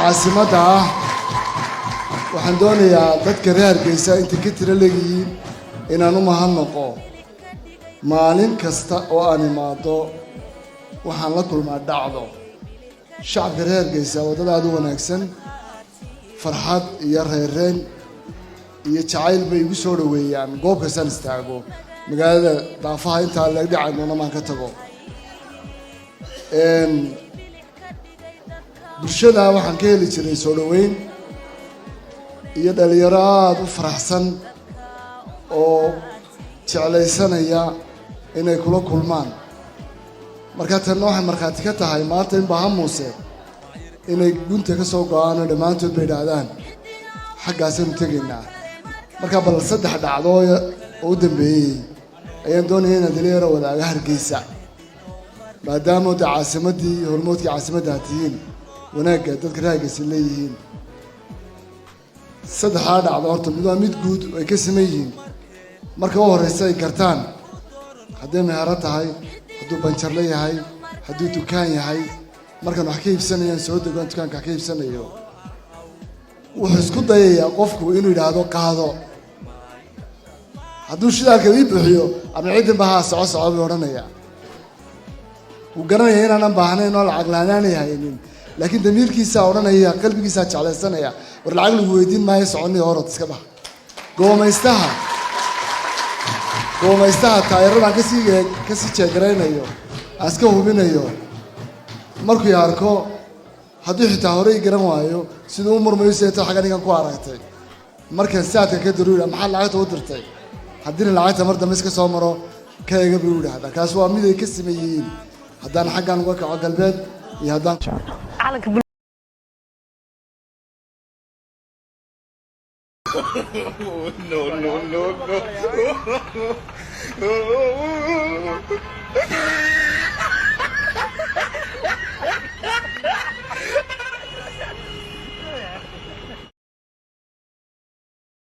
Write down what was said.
caasimadda ah waxaan doonayaa dadka reer Hargeysa inta ka tira leeyihiin inaan u mahadnaqo maalin kasta oo aan imaado waxaan la kulmaa dhacdo shacabka reer Hargeysa wadada aad u wanaagsan farxad iyo reereen iyo jacayl bay igu soo dhaweeyaan goob kastaan istaago magaalada daafaha inta la dhacay maan ka tago bulshada waxaan ka heli jiray soo dhaweyn iyo dhalinyaro aad u faraxsan oo jeclaysanaya inay kula kulmaan marka tan waxay markhaati ka tahay maanta in Baha Muuse inay gunta ka soo go'aan dhamaantood bay dhacdaan xaggaasaynu tegaynaa marka bal saddex dhacdo oo u dambeeyay ayaan doonayaa inaad dhalinyaro wadaaga Hargeysa maadaama caasimadii hormoodkii caasimadda tihiin wanaagga dadka reer Hargeysa leeyihiin saddexda dhacdo horta mid guud ay ka sameeyeen marka oo horeysa ay gartaan haddii meher tahay hadduu banjar leeyahay hadduu dukaan yahay markaan wax ka iibsanayaan soo degaan dukaanka ka iibsanayo wuxuu isku dayayaa qofku inuu yiraahdo qaado hadduu shidaalka ii bixiyo ama ciidan baha soco bay oranaya uu garanaya inaan baahnayn oo lacag la'aan haynin laakiin damiirkiisa oranaya qalbigiisa jeclaysanaya war lacag lagu weydiin maayo soconii orod iska bax goomaystaha taayiradan ka sii jeegareynayo aska hubinayo markuu arko haddii xitaa hore garan waayo sidoo uu murmayo seeto xagan igan ku aragtay markan saadka ka daruura maxaa lacagta u dirtay haddii lacagta mar dambe iska soo maro kaega buu yiraahdaa kaas waa mid ay ka sameeyeen haddaan xaggan uga kaco galbeed iyo haddaan no.